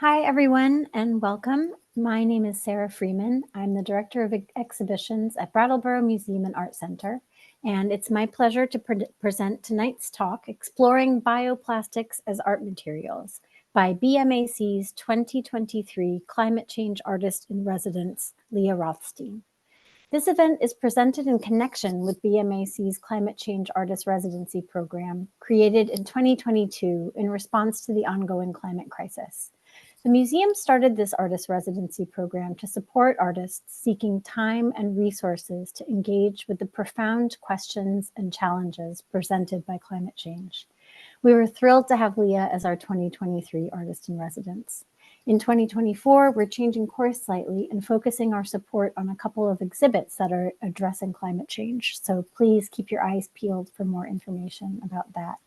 Hi, everyone, and welcome. My name is Sarah Freeman. I'm the Director of Exhibitions at Brattleboro Museum and Art Center, and it's my pleasure to present tonight's talk, Exploring Bioplastics as Art Materials, by BMAC's 2023 Climate Change Artist in Residence, Lia Rothstein. This event is presented in connection with BMAC's Climate Change Artist Residency Program, created in 2022 in response to the ongoing climate crisis. The museum started this artist residency program to support artists seeking time and resources to engage with the profound questions and challenges presented by climate change. We were thrilled to have Lia as our 2023 artist in residence. In 2024, we're changing course slightly and focusing our support on a couple of exhibits that are addressing climate change. So please keep your eyes peeled for more information about that.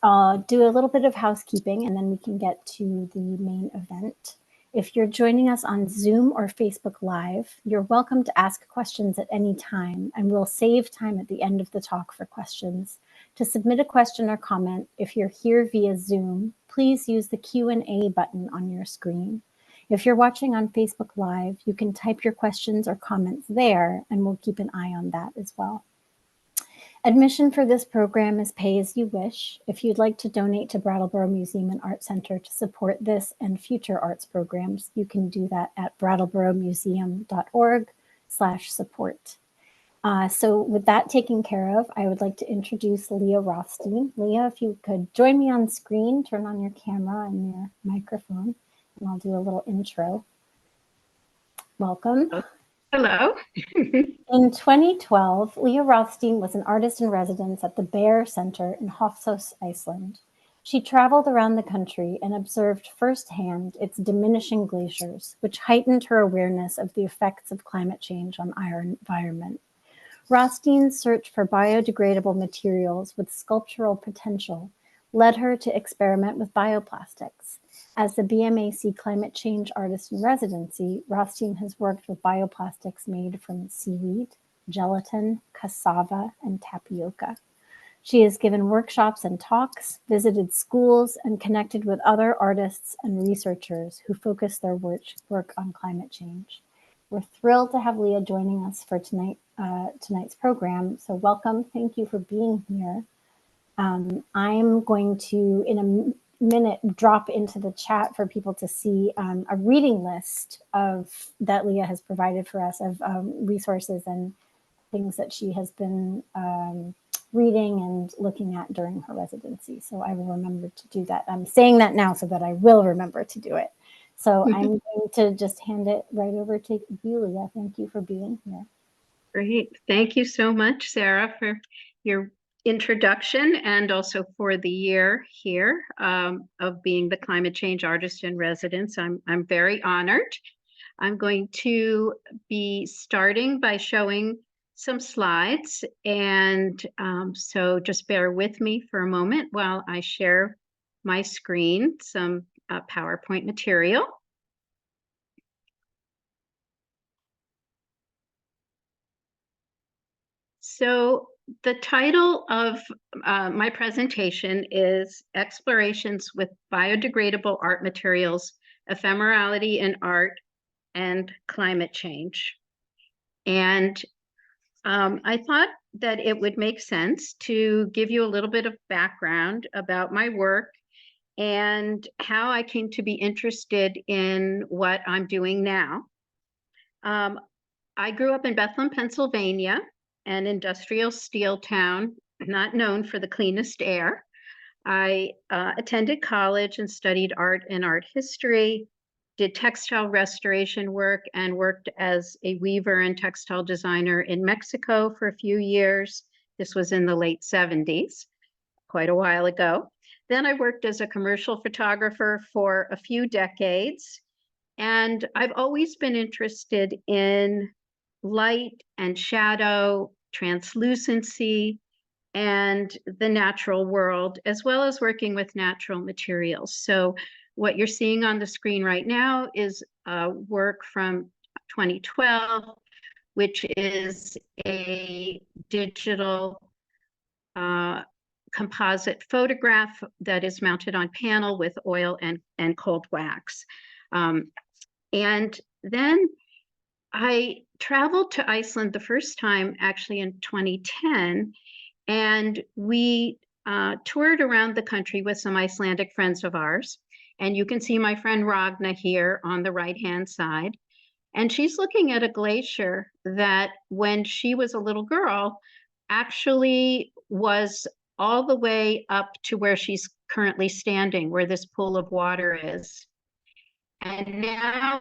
I'll do a little bit of housekeeping and then we can get to the main event. If you're joining us on Zoom or Facebook Live, you're welcome to ask questions at any time, and we'll save time at the end of the talk for questions. To submit a question or comment, if you're here via Zoom, please use the Q&A button on your screen. If you're watching on Facebook Live, you can type your questions or comments there, and we'll keep an eye on that as well. Admission for this program is pay as you wish. If you'd like to donate to Brattleboro Museum and Art Center to support this and future arts programs, you can do that at brattleboromuseum.org/support. So with that taken care of, I would like to introduce Lia Rothstein. Lia, if you could join me on screen, turn on your camera and your microphone, and I'll do a little intro. Welcome. Hello. In 2012, Lia Rothstein was an artist in residence at the Baer Art Center in Hofsos, Iceland. She traveled around the country and observed firsthand its diminishing glaciers, which heightened her awareness of the effects of climate change on our environment. Rothstein's search for biodegradable materials with sculptural potential led her to experiment with bioplastics. As the BMAC Climate Change Artist in Residency, Rothstein has worked with bioplastics made from seaweed, gelatin, cassava, and tapioca. She has given workshops and talks, visited schools, and connected with other artists and researchers who focus their work on climate change. We're thrilled to have Lia joining us for tonight's program. So welcome, thank you for being here. I'm going to, in a minute, drop into the chat for people to see a reading list that Lia has provided for us of resources and things that she has been reading and looking at during her residency. So I will remember to do that. I'm saying that now so that I will remember to do it. So I'm going to just hand it right over to you, Lia. Thank you for being here. Great. Thank you so much, Sarah, for your introduction and also for the year here of being the Climate Change Artist in Residence. I'm very honored. I'm going to be starting by showing some slides, and so just bear with me for a moment while I share my screen, some PowerPoint material. So the title of my presentation is Explorations with Biodegradable Art Materials, Ephemerality in Art and Climate Change. And I thought that it would make sense to give you a little bit of background about my work and how I came to be interested in what I'm doing now. I grew up in Bethlehem, Pennsylvania, an industrial steel town, not known for the cleanest air. I attended college and studied art and art history, did textile restoration work, and worked as a weaver and textile designer in Mexico for a few years. This was in the late 70s, quite a while ago. Then I worked as a commercial photographer for a few decades, and I've always been interested in light and shadow, translucency, and the natural world, as well as working with natural materials. So what you're seeing on the screen right now is work from 2012, which is a digital composite photograph that is mounted on panel with oil and cold wax. And then I traveled to Iceland the first time actually in 2010, and we toured around the country with some Icelandic friends of ours. And you can see my friend Ragna here on the right-hand side. And she's looking at a glacier that when she was a little girl, actually was all the way up to where she's currently standing, where this pool of water is. And now,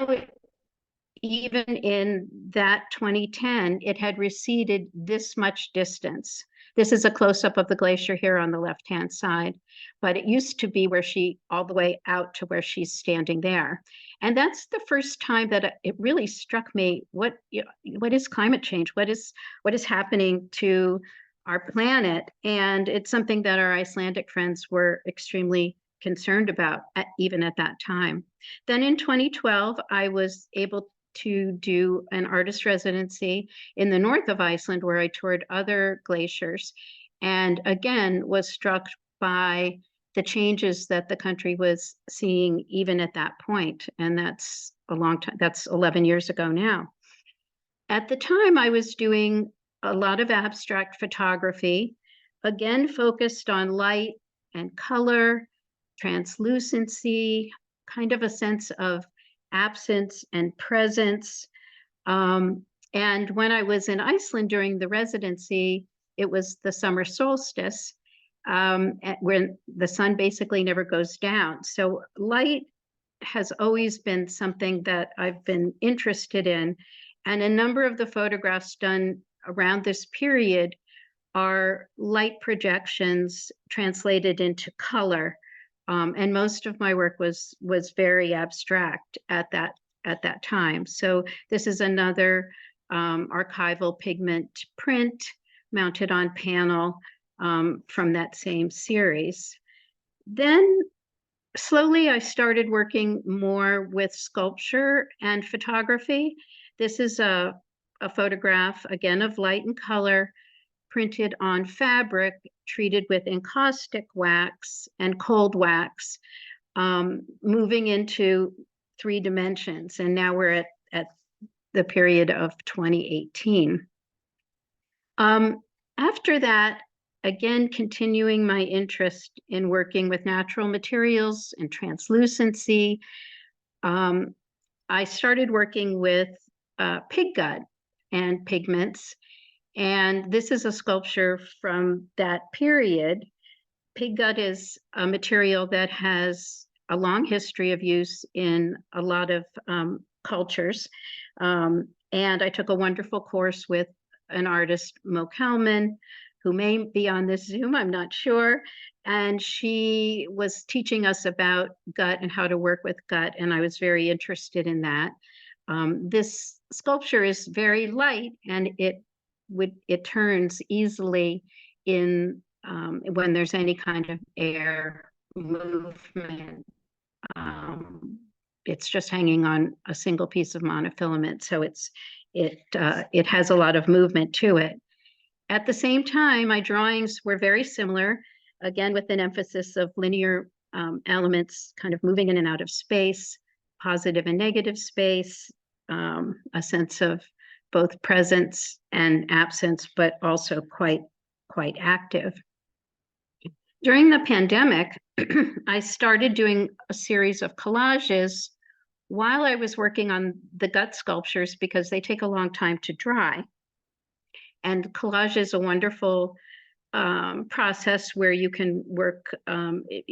even in that 2010, it had receded this much distance. This is a close-up of the glacier here on the left-hand side, but it used to be where all the way out to where she's standing there. And that's the first time that it really struck me, what is climate change? What is happening to our planet? And it's something that our Icelandic friends were extremely concerned about, even at that time. Then in 2012, I was able to do an artist residency in the north of Iceland, where I toured other glaciers, and again was struck by the changes that the country was seeing even at that point. And that's a long time, that's 11 years ago now. At the time, I was doing a lot of abstract photography, again focused on light and color, translucency, kind of a sense of absence and presence. And when I was in Iceland during the residency, it was the summer solstice, when the sun basically never goes down. So light has always been something that I've been interested in. And a number of the photographs done around this period are light projections translated into color. And most of my work was very abstract at that time. So this is another archival pigment print mounted on panel from that same series. Then slowly I started working more with sculpture and photography. This is a photograph, again, of light and color, printed on fabric, treated with encaustic wax and cold wax, moving into 3 dimensions. And now we're at the period of 2018. After that, again, continuing my interest in working with natural materials and translucency, I started working with pig gut and pigments. And this is a sculpture from that period. Pig gut is a material that has a long history of use in a lot of cultures. And I took a wonderful course with an artist, Mo Kalman, who may be on this Zoom, I'm not sure. And she was teaching us about gut and how to work with gut, and I was very interested in that. This sculpture is very light, and it turns easily in when there's any kind of air movement. It's just hanging on a single piece of monofilament, so it has a lot of movement to it. At the same time, my drawings were very similar, again with an emphasis of linear elements kind of moving in and out of space, positive and negative space, a sense of both presence and absence, but also quite active. During the pandemic, I started doing a series of collages while I was working on the gut sculptures, because they take a long time to dry. And collage is a wonderful process where you can work,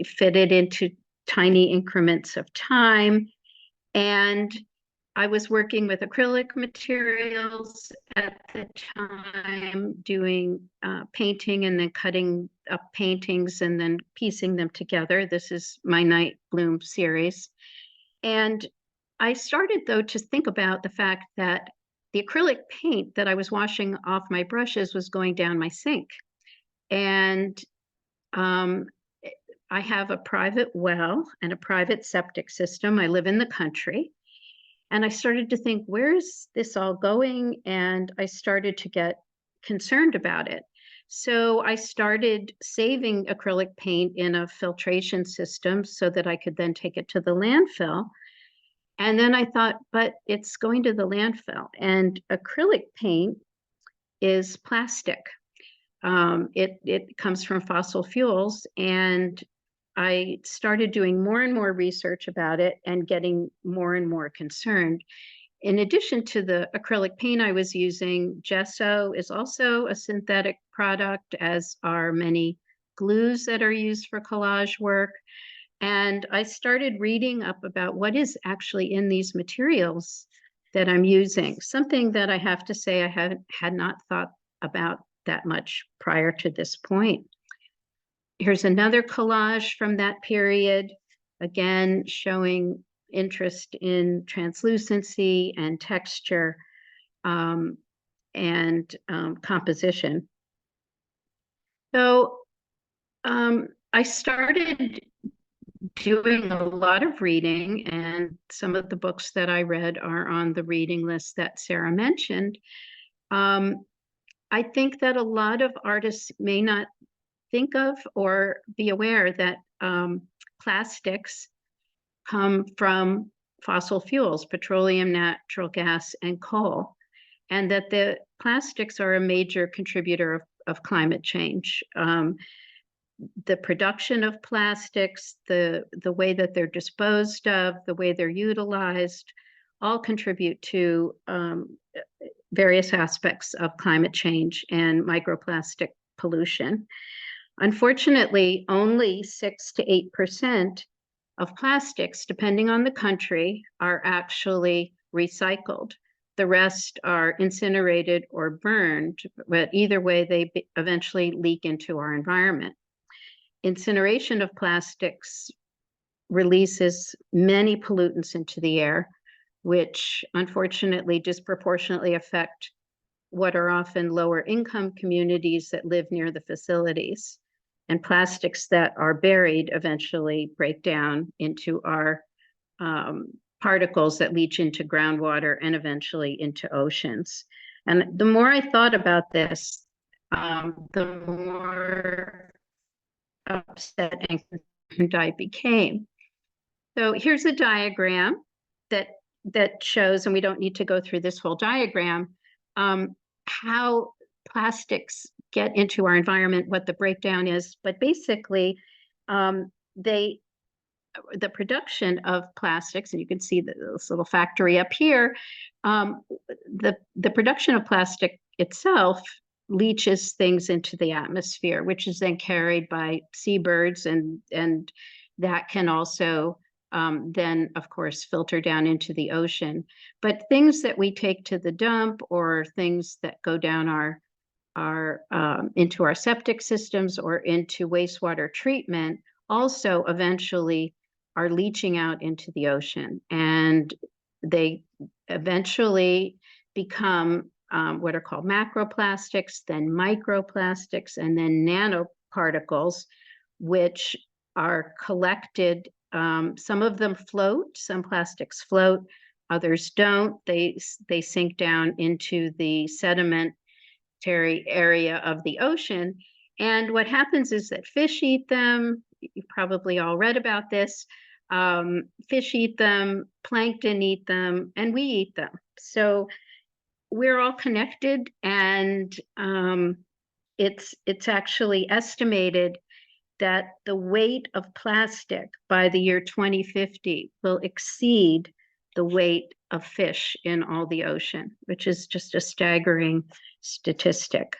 fit it into tiny increments of time. And I was working with acrylic materials at the time, doing painting and then cutting up paintings and then piecing them together. This is my Night Bloom series. And I started, though, to think about the fact that the acrylic paint that I was washing off my brushes was going down my sink. And I have a private well and a private septic system. I live in the country. And I started to think, where is this all going? And I started to get concerned about it. So I started saving acrylic paint in a filtration system so that I could then take it to the landfill. And then I thought, but it's going to the landfill, and acrylic paint is plastic. It comes from fossil fuels, and I started doing more and more research about it and getting more and more concerned. In addition to the acrylic paint I was using, gesso is also a synthetic product, as are many glues that are used for collage work. And I started reading up about what is actually in these materials that I'm using, something that I have to say I had not thought about that much prior to this point. Here's another collage from that period, again showing interest in translucency and texture and composition. So I started doing a lot of reading, and some of the books that I read are on the reading list that Sarah mentioned. I think that a lot of artists may not think of or be aware that plastics come from fossil fuels, petroleum, natural gas, and coal, and that the plastics are a major contributor of climate change. The production of plastics, the way that they're disposed of, the way they're utilized, all contribute to various aspects of climate change and microplastic pollution. Unfortunately, only 6 to 8% of plastics, depending on the country, are actually recycled. The rest are incinerated or burned, but either way, they eventually leak into our environment. Incineration of plastics releases many pollutants into the air, which unfortunately disproportionately affect what are often lower income communities that live near the facilities. And plastics that are buried eventually break down into our particles that leach into groundwater and eventually into oceans. And the more I thought about this, the more upset and concerned I became. So here's a diagram that shows, and we don't need to go through this whole diagram, how plastics get into our environment, what the breakdown is. But basically, the production of plastics, and you can see this little factory up here, the production of plastic itself leaches things into the atmosphere, which is then carried by seabirds, and that can also then, of course, filter down into the ocean. But things that we take to the dump, or things that go down into our septic systems or into wastewater treatment, also eventually are leaching out into the ocean, and they eventually become what are called macroplastics, then microplastics, and then nanoparticles, which are collected. Some of them float, some plastics float, others don't. They sink down into the sedimentary area of the ocean. And what happens is that fish eat them. You've probably all read about this. Fish eat them, plankton eat them, and we eat them. So we're all connected, and it's actually estimated that the weight of plastic by the year 2050 will exceed the weight of fish in all the ocean, which is just a staggering statistic.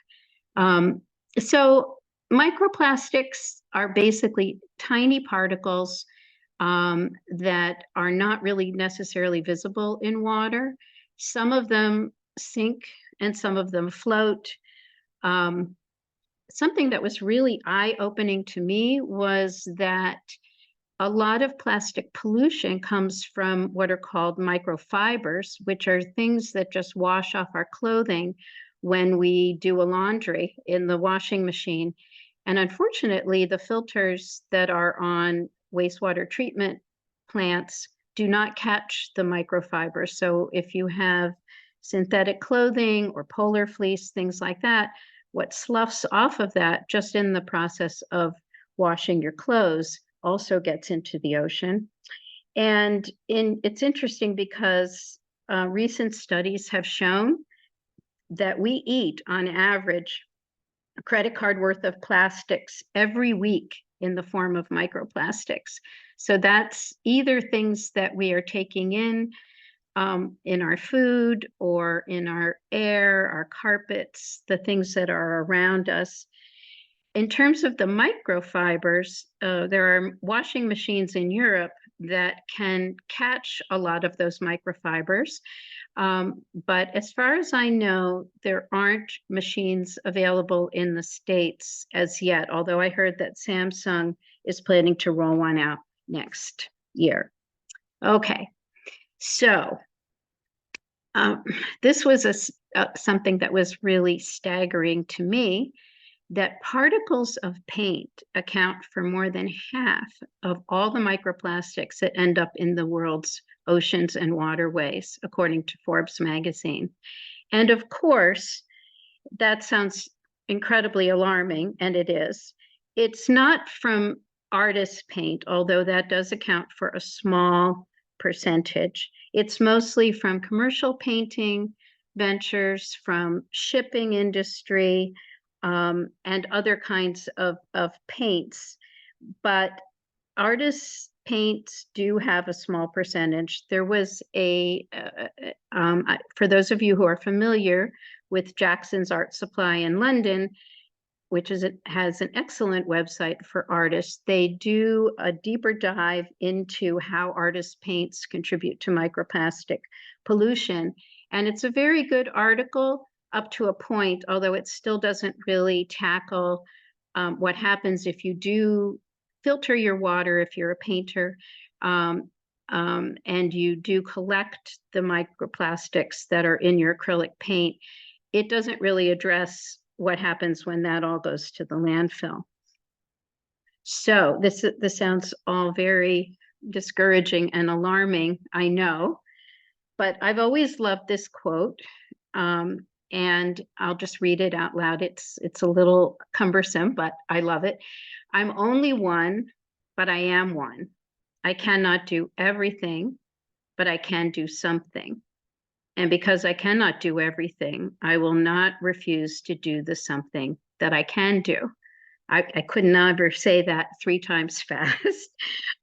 So microplastics are basically tiny particles that are not really necessarily visible in water. Some of them sink and some of them float. Something that was really eye-opening to me was that a lot of plastic pollution comes from what are called microfibers, which are things that just wash off our clothing when we do a laundry in the washing machine. And unfortunately, the filters that are on wastewater treatment plants do not catch the microfibers. So if you have synthetic clothing or polar fleece, things like that, what sloughs off of that just in the process of washing your clothes also gets into the ocean. And it's interesting because recent studies have shown that we eat on average a credit card worth of plastics every week in the form of microplastics. So that's either things that we are taking in our food or in our air, our carpets, the things that are around us. In terms of the microfibers, there are washing machines in Europe that can catch a lot of those microfibers. But as far as I know, there aren't machines available in the States as yet, although I heard that Samsung is planning to roll one out next year. Okay, so this was something that was really staggering to me, that particles of paint account for more than half of all the microplastics that end up in the world's oceans and waterways, according to Forbes magazine. And of course, that sounds incredibly alarming, and it is. It's not from artist paint, although that does account for a small percentage. It's mostly from commercial painting ventures, from shipping industry, and other kinds of paints. But artists' paints do have a small percentage. There was for those of you who are familiar with Jackson's Art Supply in London, which has an excellent website for artists, they do a deeper dive into how artists' paints contribute to microplastic pollution. And it's a very good article up to a point, although it still doesn't really tackle what happens if you do filter your water, if you're a painter, and you do collect the microplastics that are in your acrylic paint. It doesn't really address what happens when that all goes to the landfill. So this sounds all very discouraging and alarming, I know, but I've always loved this quote, and I'll just read it out loud. It's a little cumbersome, but I love it. I'm only one, but I am one. I cannot do everything, but I can do something. And because I cannot do everything, I will not refuse to do the something that I can do. I could never say that 3 times fast.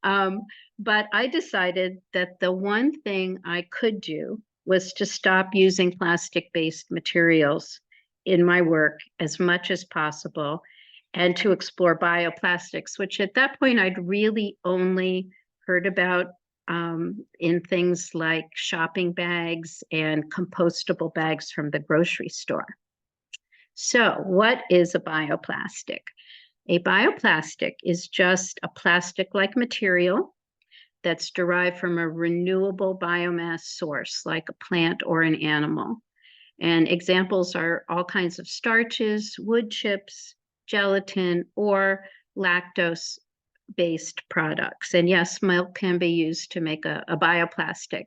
But I decided that the one thing I could do was to stop using plastic-based materials in my work as much as possible, and to explore bioplastics, which at that point I'd really only heard about in things like shopping bags and compostable bags from the grocery store. So what is a bioplastic? A bioplastic is just a plastic-like material that's derived from a renewable biomass source, like a plant or an animal. And examples are all kinds of starches, wood chips, gelatin, or lactose-based products. And yes, milk can be used to make a bioplastic.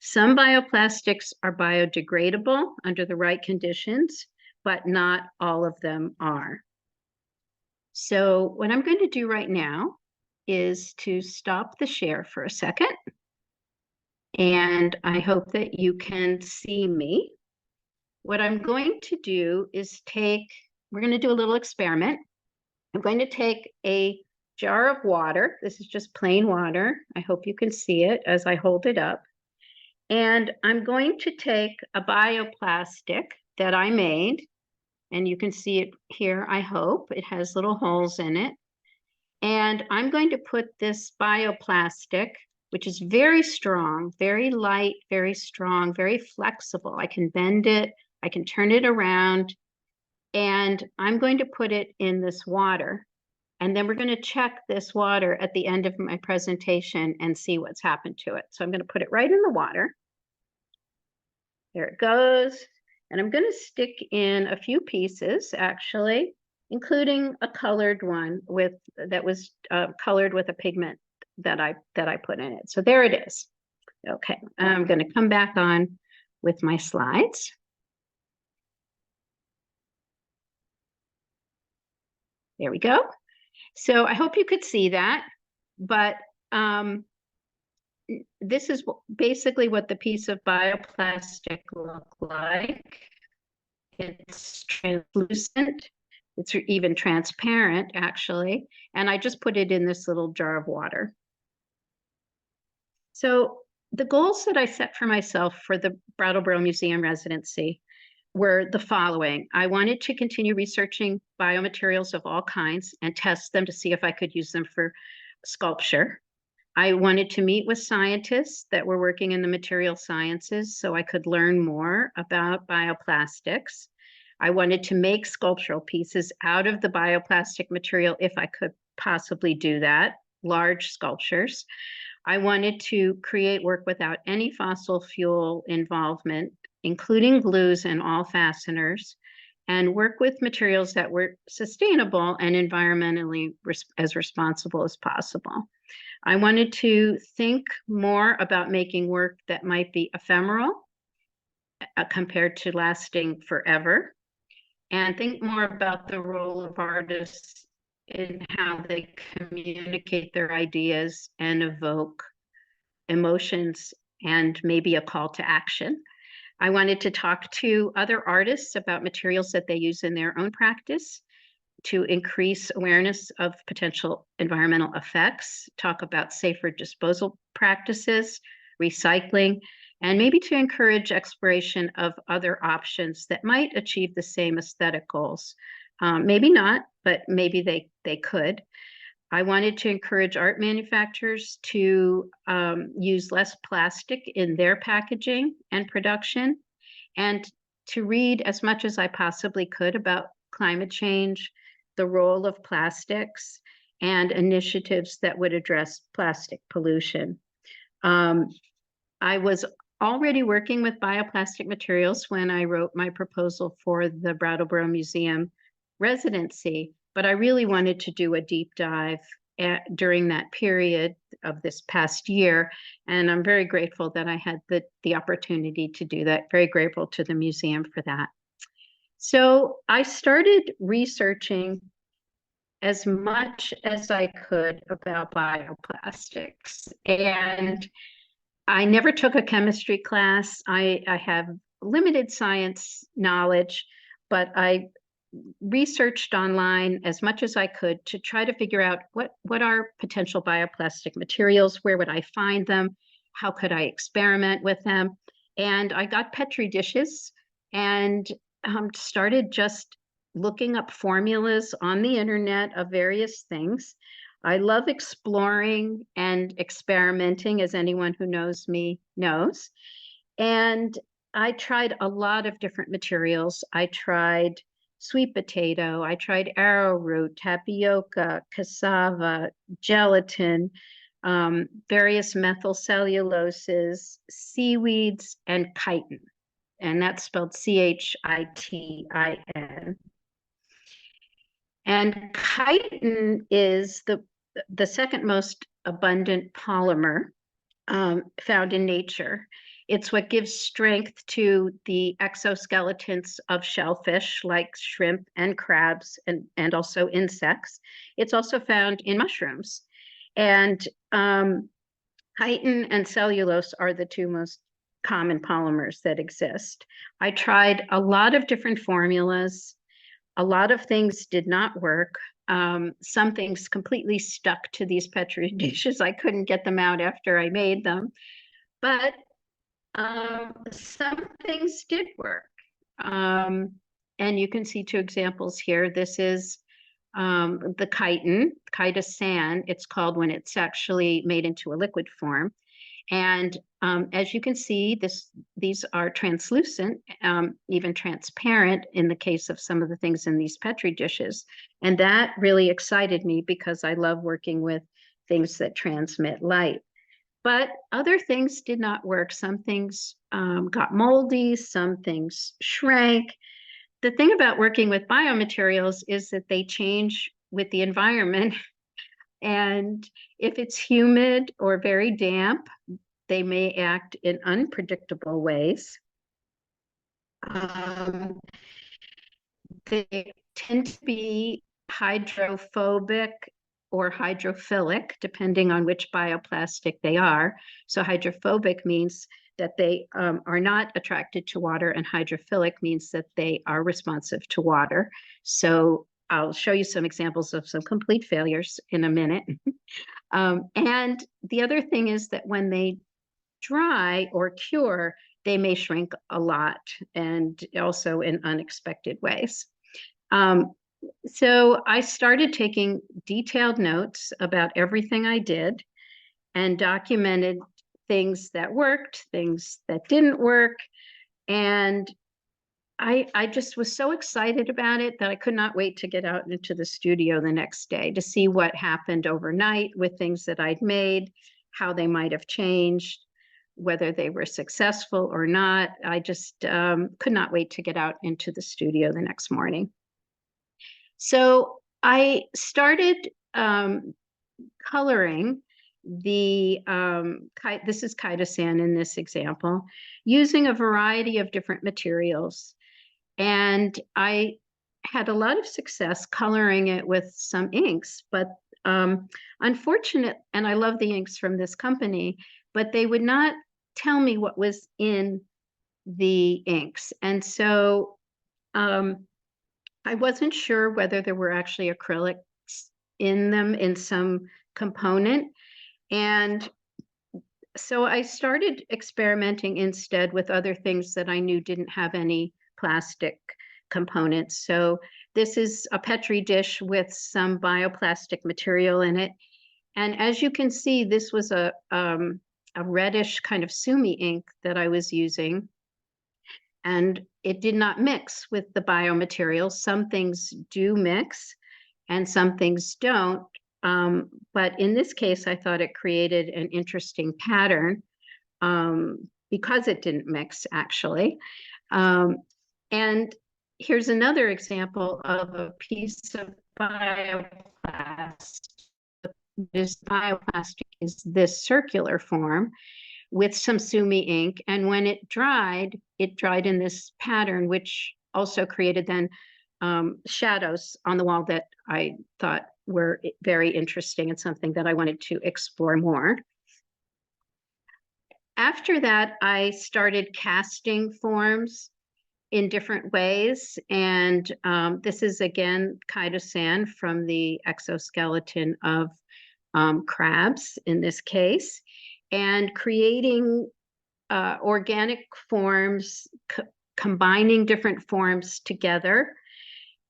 Some bioplastics are biodegradable under the right conditions, but not all of them are. So what I'm going to do right now is to stop the share for a second. And I hope that you can see me. What I'm going to do is we're going to do a little experiment. I'm going to take a jar of water. This is just plain water. I hope you can see it as I hold it up. And I'm going to take a bioplastic that I made, and you can see it here, I hope. It has little holes in it. And I'm going to put this bioplastic, which is very strong, very light, very strong, very flexible. I can bend it, I can turn it around, and I'm going to put it in this water. And then we're going to check this water at the end of my presentation and see what's happened to it. So I'm going to put it right in the water. There it goes. And I'm going to stick in a few pieces, actually, including a colored one that was colored with a pigment that I put in it. So there it is. Okay, I'm going to come back on with my slides. There we go. So I hope you could see that, but this is basically what the piece of bioplastic looked like. It's translucent. It's even transparent, actually. And I just put it in this little jar of water. So the goals that I set for myself for the Brattleboro Museum residency were the following. I wanted to continue researching biomaterials of all kinds and test them to see if I could use them for sculpture. I wanted to meet with scientists that were working in the material sciences so I could learn more about bioplastics. I wanted to make sculptural pieces out of the bioplastic material if I could possibly do that, large sculptures. I wanted to create work without any fossil fuel involvement, including glues and all fasteners, and work with materials that were sustainable and environmentally as responsible as possible. I wanted to think more about making work that might be ephemeral compared to lasting forever, and think more about the role of artists in how they communicate their ideas and evoke emotions and maybe a call to action. I wanted to talk to other artists about materials that they use in their own practice to increase awareness of potential environmental effects, talk about safer disposal practices, recycling, and maybe to encourage exploration of other options that might achieve the same aesthetic goals. Maybe not, but maybe they could. I wanted to encourage art manufacturers to use less plastic in their packaging and production, and to read as much as I possibly could about climate change, the role of plastics, and initiatives that would address plastic pollution. I was already working with bioplastic materials when I wrote my proposal for the Brattleboro Museum residency, but I really wanted to do a deep dive during that period of this past year. And I'm very grateful that I had the opportunity to do that. Very grateful to the museum for that. So I started researching as much as I could about bioplastics. And I never took a chemistry class. I have limited science knowledge, but I researched online as much as I could to try to figure out what are potential bioplastic materials, where would I find them, how could I experiment with them. And I got Petri dishes and started just looking up formulas on the internet of various things. I love exploring and experimenting, as anyone who knows me knows. And I tried a lot of different materials. I tried sweet potato, I tried arrowroot, tapioca, cassava, gelatin, various methyl celluloses, seaweeds, and chitin. And that's spelled Chitin. And chitin is the second most abundant polymer found in nature. It's what gives strength to the exoskeletons of shellfish like shrimp and crabs and also insects. It's also found in mushrooms. And chitin and cellulose are the two most common polymers that exist. I tried a lot of different formulas. A lot of things did not work. Some things completely stuck to these Petri dishes. I couldn't get them out after I made them. But some things did work. And you can see two examples here. This is the chitin, chitosan, it's called when it's actually made into a liquid form. And as you can see, these are translucent, even transparent in the case of some of the things in these Petri dishes. And that really excited me because I love working with things that transmit light. But other things did not work. Some things got moldy, some things shrank. The thing about working with biomaterials is that they change with the environment. And if it's humid or very damp, they may act in unpredictable ways. They tend to be hydrophobic or hydrophilic, depending on which bioplastic they are. So hydrophobic means that they are not attracted to water, and hydrophilic means that they are responsive to water. So I'll show you some examples of some complete failures in a minute. And the other thing is that when they dry or cure, they may shrink a lot, and also in unexpected ways. So I started taking detailed notes about everything I did and documented things that worked, things that didn't work. And I just was so excited about it that I could not wait to get out into the studio the next day to see what happened overnight with things that I'd made, how they might have changed, whether they were successful or not. I just could not wait to get out into the studio the next morning. So I started coloring the, this is chitosan in this example, using a variety of different materials. And I had a lot of success coloring it with some inks, but unfortunate, and I love the inks from this company, but they would not tell me what was in the inks. And so I wasn't sure whether there were actually acrylics in them in some component. And so I started experimenting instead with other things that I knew didn't have any plastic components. So this is a Petri dish with some bioplastic material in it. And as you can see, this was a reddish kind of sumi ink that I was using. And it did not mix with the biomaterials. Some things do mix and some things don't. But in this case, I thought it created an interesting pattern because it didn't mix, actually. And here's another example of a piece of bioplastic. This bioplastic is this circular form with some sumi ink. And when it dried in this pattern, which also created then shadows on the wall that I thought were very interesting and something that I wanted to explore more. After that, I started casting forms in different ways. And this is, again, chitosan from the exoskeleton of crabs in this case, and creating organic forms, combining different forms together.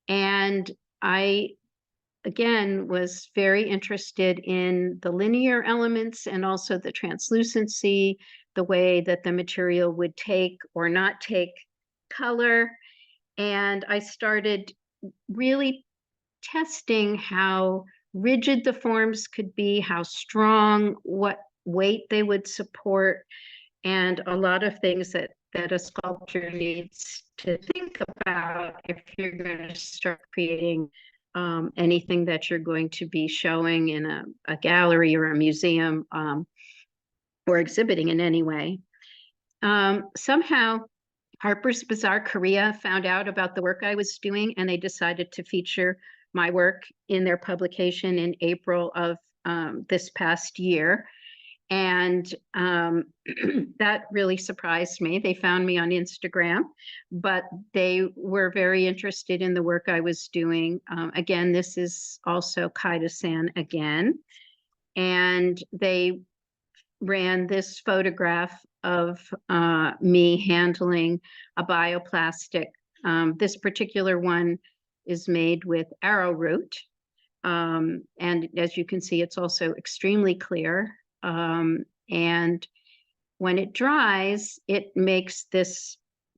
And I, again, was very interested in the linear elements and also the translucency, the way that the material would take or not take color. And I started really testing how rigid the forms could be, how strong, what weight they would support, and a lot of things that a sculptor needs to think about if you're going to start creating anything that you're going to be showing in a gallery or a museum or exhibiting in any way. Somehow, Harper's Bazaar Korea found out about the work I was doing, and they decided to feature my work in their publication in April of this past year. And that really surprised me. They found me on Instagram, but they were very interested in the work I was doing. Again, this is also chitosan again. And they ran this photograph of me handling a bioplastic. This particular one is made with arrowroot. And as you can see, it's also extremely clear. And when it dries, it makes this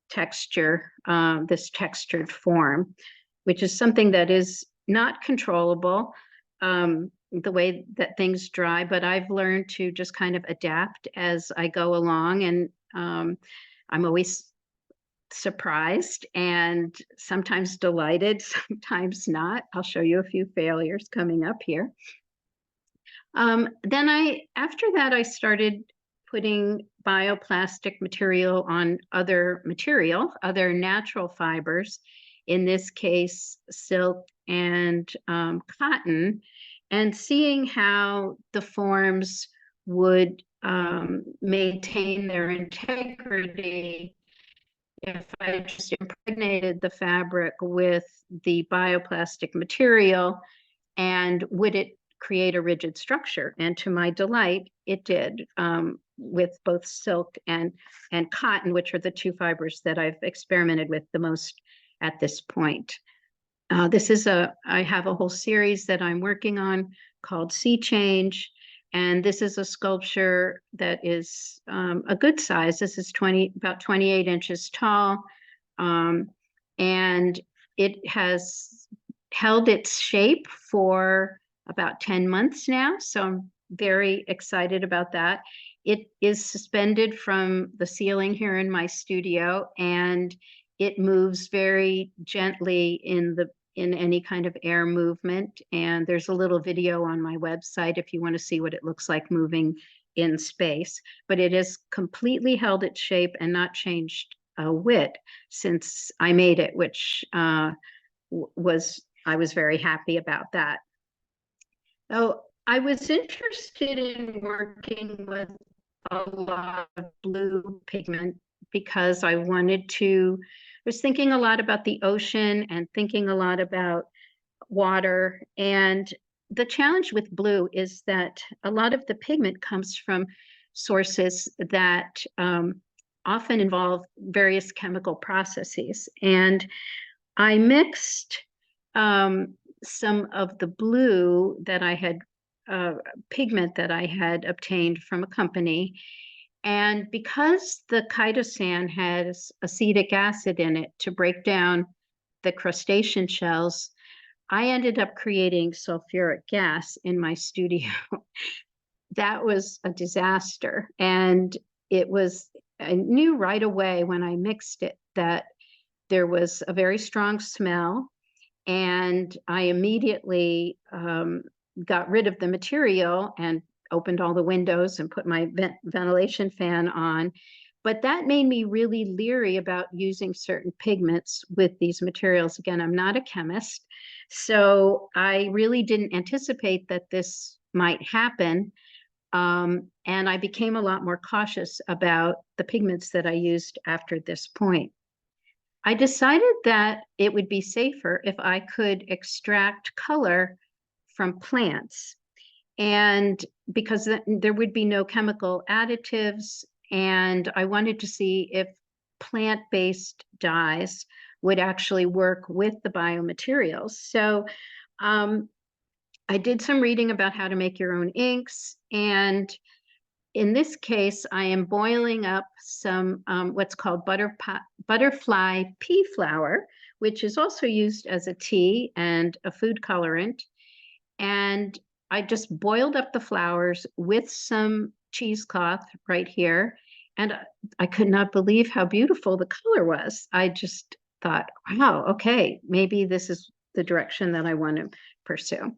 texture, this textured form, which is something that is not controllable the way that things dry, but I've learned to just kind of adapt as I go along. And I'm always surprised and sometimes delighted, sometimes not. I'll show you a few failures coming up here. Then after that, I started putting bioplastic material on other natural fibers, in this case, silk and cotton, and seeing how the forms would maintain their integrity if I just impregnated the fabric with the bioplastic material, and would it create a rigid structure? And to my delight, it did, with both silk and cotton, which are the two fibers that I've experimented with the most at this point. I have a whole series that I'm working on called Sea Change. And this is a sculpture that is a good size. This is about 28 inches tall. And it has held its shape for about 10 months now. So I'm very excited about that. It is suspended from the ceiling here in my studio, and it moves very gently in any kind of air movement. And there's a little video on my website if you want to see what it looks like moving in space. But it has completely held its shape and not changed a whit since I made it, which I was very happy about that. So I was interested in working with a lot of blue pigment because I was thinking a lot about the ocean and thinking a lot about water. And the challenge with blue is that a lot of the pigment comes from sources that often involve various chemical processes. And I mixed some of the blue that I had, pigment that I had obtained from a company. And because the chitosan has acetic acid in it to break down the crustacean shells, I ended up creating sulfuric gas in my studio. That was a disaster. And I knew right away when I mixed it that there was a very strong smell. And I immediately got rid of the material and opened all the windows and put my ventilation fan on. But that made me really leery about using certain pigments with these materials. Again, I'm not a chemist, so I really didn't anticipate that this might happen. And I became a lot more cautious about the pigments that I used after this point. I decided that it would be safer if I could extract color from plants. And because there would be no chemical additives, and I wanted to see if plant-based dyes would actually work with the biomaterials. So I did some reading about how to make your own inks. And in this case, I am boiling up some what's called butterfly pea flower, which is also used as a tea and a food colorant. And I just boiled up the flowers with some cheesecloth right here. And I could not believe how beautiful the color was. I just thought, wow, okay, maybe this is the direction that I want to pursue.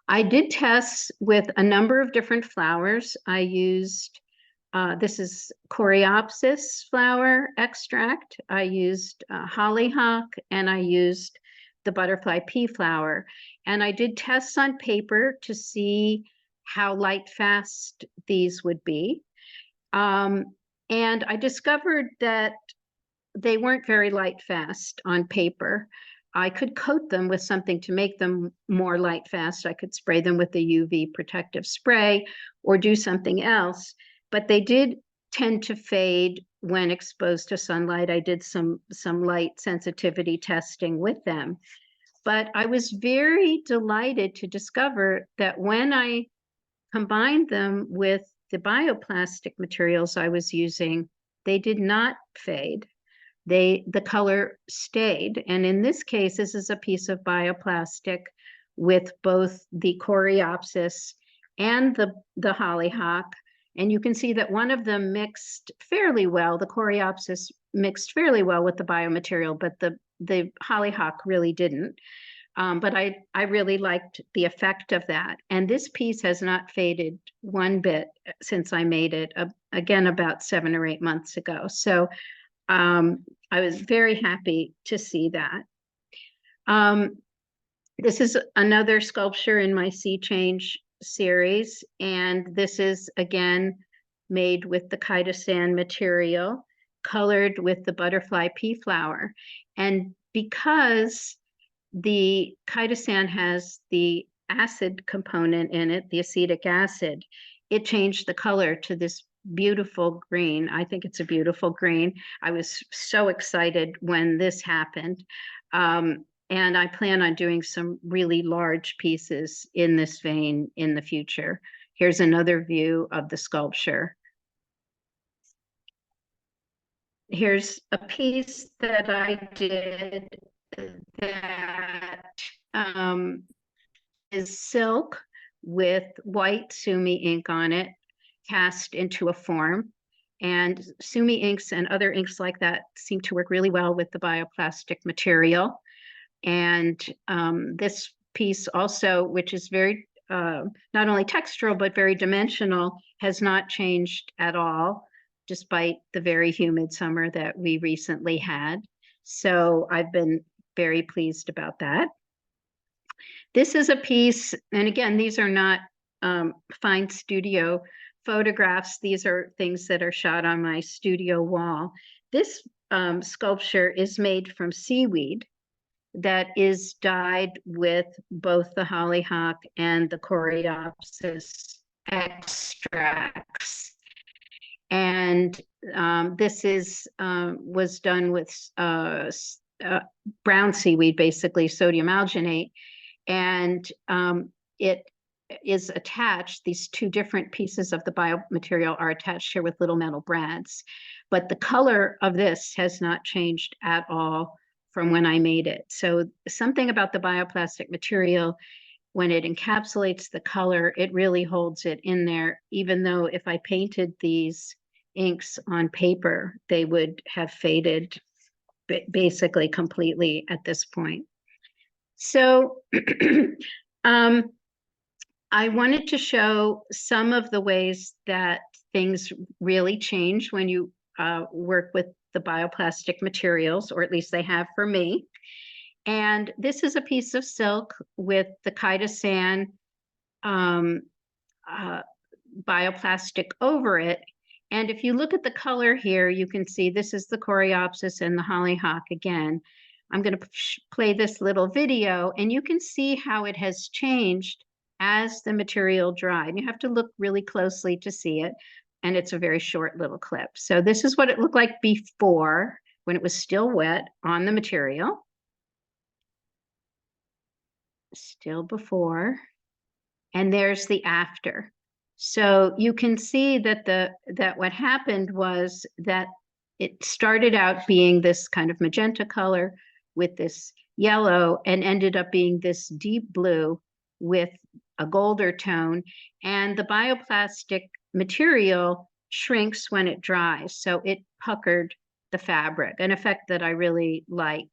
I did tests with a number of different flowers. I used, this is Coreopsis flower extract. I used hollyhock, and I used the butterfly pea flower. And I did tests on paper to see how light fast these would be. And I discovered that they weren't very light fast on paper. I could coat them with something to make them more light fast. I could spray them with a UV protective spray or do something else, but they did tend to fade when exposed to sunlight. I did some light sensitivity testing with them. But I was very delighted to discover that when I combined them with the bioplastic materials I was using, they did not fade. The color stayed. And in this case, this is a piece of bioplastic with both the Coreopsis and the hollyhock. And you can see that one of them mixed fairly well. The Coreopsis mixed fairly well with the biomaterial, but the hollyhock really didn't. But I really liked the effect of that. And this piece has not faded one bit since I made it, again, about 7 or 8 months ago. So I was very happy to see that. This is another sculpture in my Sea Change series, and this is again made with the chitosan material, colored with the butterfly pea flower. And because the chitosan has the acid component in it, the acetic acid, it changed the color to this beautiful green. I think it's a beautiful green. I was so excited when this happened. And I plan on doing some really large pieces in this vein in the future. Here's another view of the sculpture. Here's a piece that I did that is silk with white sumi ink on it, cast into a form. And sumi inks and other inks like that seem to work really well with the bioplastic material. And this piece also, which is very not only textural, but very dimensional, has not changed at all, despite the very humid summer that we recently had. So I've been very pleased about that. This is a piece, and again, these are not fine studio photographs. These are things that are shot on my studio wall. This sculpture is made from seaweed that is dyed with both the hollyhock and the coreopsis extracts. And this was done with brown seaweed, basically sodium alginate, and it is attached. These two different pieces of the biomaterial are attached here with little metal brads, but the color of this has not changed at all from when I made it. So something about the bioplastic material, when it encapsulates the color, it really holds it in there, even though if I painted these inks on paper, they would have faded basically completely at this point. So I wanted to show some of the ways that things really change when you work with the bioplastic materials, or at least they have for me. And this is a piece of silk with the chitosan bioplastic over it. And if you look at the color here, you can see this is the coreopsis and the hollyhock again. I'm going to play this little video, and you can see how it has changed as the material dried. You have to look really closely to see it, and it's a very short little clip. So this is what it looked like before, when it was still wet on the material. Still before, and there's the after. So you can see that what happened was that it started out being this kind of magenta color with this yellow, and ended up being this deep blue with a golder tone. And the bioplastic material shrinks when it dries, so it puckered the fabric, an effect that I really like,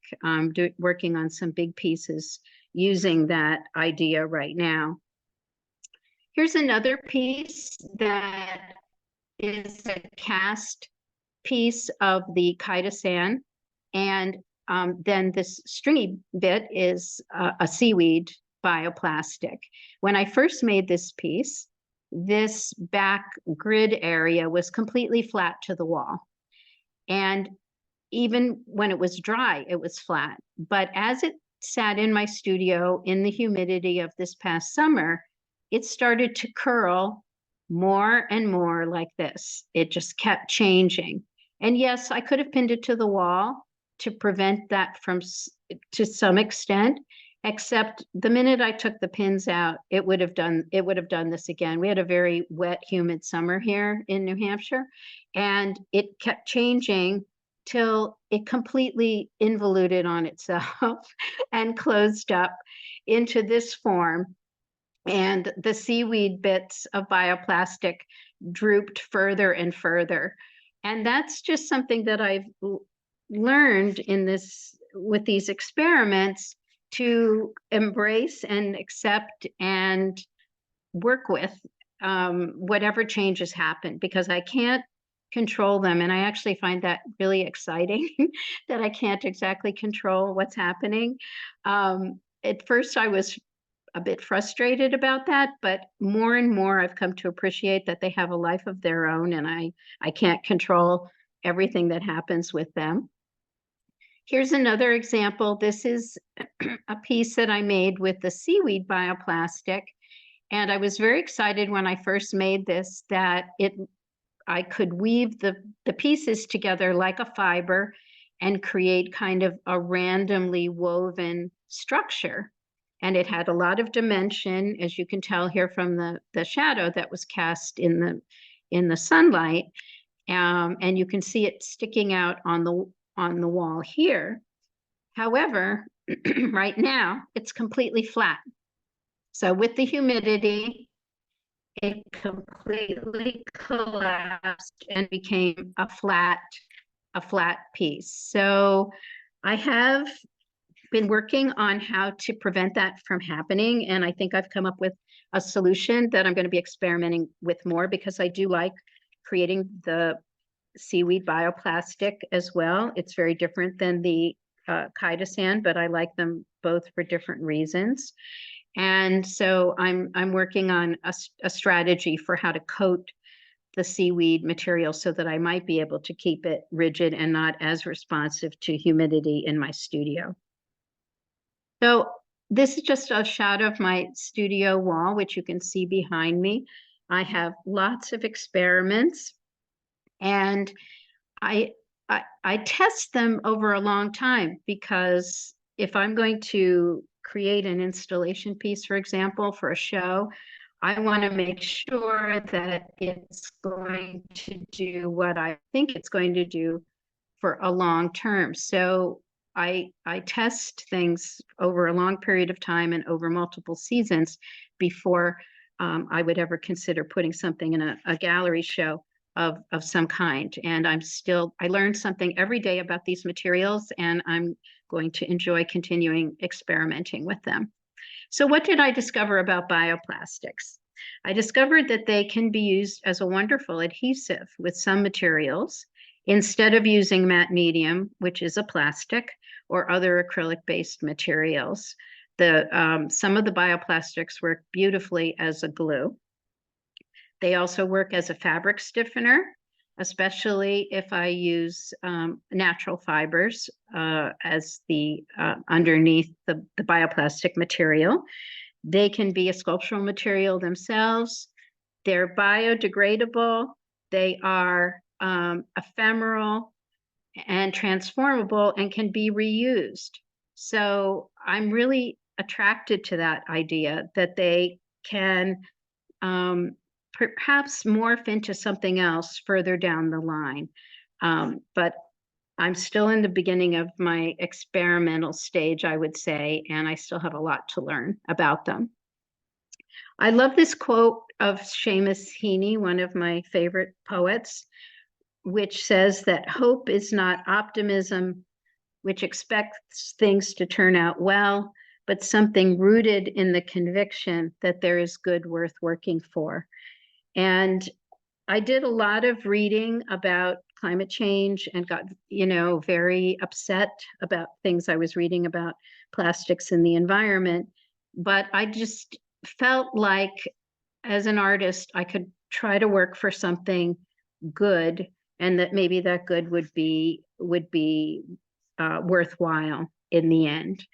working on some big pieces using that idea right now. Here's another piece that is a cast piece of the chitosan, and then this stringy bit is a seaweed bioplastic. When I first made this piece, this back grid area was completely flat to the wall. And even when it was dry, it was flat. But as it sat in my studio in the humidity of this past summer, it started to curl more and more like this. It just kept changing. And yes, I could have pinned it to the wall to prevent that from, to some extent, except the minute I took the pins out, it would have done this again. We had a very wet, humid summer here in New Hampshire, and it kept changing till it completely involuted on itself and closed up into this form. And the seaweed bits of bioplastic drooped further and further. And that's just something that I've learned with these experiments, to embrace and accept and work with whatever changes happen, because I can't control them. And I actually find that really exciting that I can't exactly control what's happening. at first I was a bit frustrated about that, but more and more I've come to appreciate that they have a life of their own, and I can't control everything that happens with them. Here's another example. This is a piece that I made with the seaweed bioplastic. And I was very excited when I first made this that I could weave the pieces together like a fiber and create kind of a randomly woven structure. And it had a lot of dimension, as you can tell here from the shadow that was cast in the sunlight. And you can see it sticking out on the wall here. However, right now it's completely flat. So with the humidity, it completely collapsed and became a flat piece. So I have been working on how to prevent that from happening, and I think I've come up with a solution that I'm going to be experimenting with more, because I do like creating the seaweed bioplastic as well. It's very different than the chitosan, but I like them both for different reasons. And so I'm working on a strategy for how to coat the seaweed material so that I might be able to keep it rigid and not as responsive to humidity in my studio. So this is just a shot of my studio wall, which you can see behind me. I have lots of experiments, and I test them over a long time, because if I'm going to create an installation piece, for example, for a show, I want to make sure that it's going to do what I think it's going to do for a long term. So I test things over a long period of time and over multiple seasons before I would ever consider putting something in a gallery show of some kind. And I learn something every day about these materials, and I'm going to enjoy continuing experimenting with them. So what did I discover about bioplastics? I discovered that they can be used as a wonderful adhesive with some materials, instead of using matte medium, which is a plastic, or other acrylic-based materials. Some of the bioplastics work beautifully as a glue. They also work as a fabric stiffener, especially if I use natural fibers as underneath the bioplastic material. They can be a sculptural material themselves. They're biodegradable. They are ephemeral and transformable and can be reused. So I'm really attracted to that idea that they can perhaps morph into something else further down the line. But I'm still in the beginning of my experimental stage, I would say, and I still have a lot to learn about them. I love this quote of Seamus Heaney, one of my favorite poets, which says that hope is not optimism, which expects things to turn out well, but something rooted in the conviction that there is good worth working for. And I did a lot of reading about climate change and got, very upset about things I was reading about plastics in the environment. But I just felt like, as an artist, I could try to work for something good, and that maybe that good would be worthwhile in the end.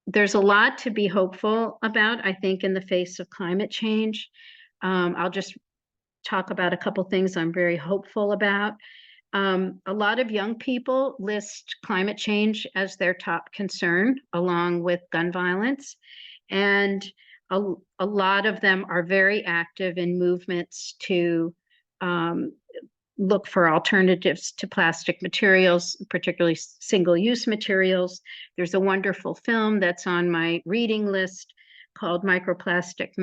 There's a lot to be hopeful about, I think, in the face of climate change. I'll just talk about a couple things I'm very hopeful about. A lot of young people list climate change as their top concern, along with gun violence. And a lot of them are very active in movements to look for alternatives to plastic materials, particularly single-use materials. There's a wonderful film that's on my reading list called Microplastic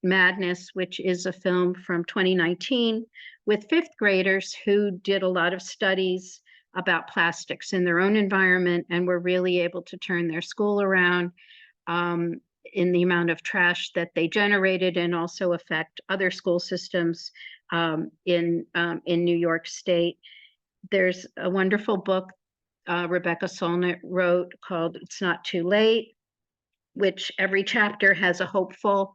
Madness, which is a film from 2019 with fifth graders who did a lot of studies about plastics in their own environment and were really able to turn their school around in the amount of trash that they generated, and also affect other school systems in New York State. There's a wonderful book Rebecca Solnit wrote called It's Not Too Late, which every chapter has a hopeful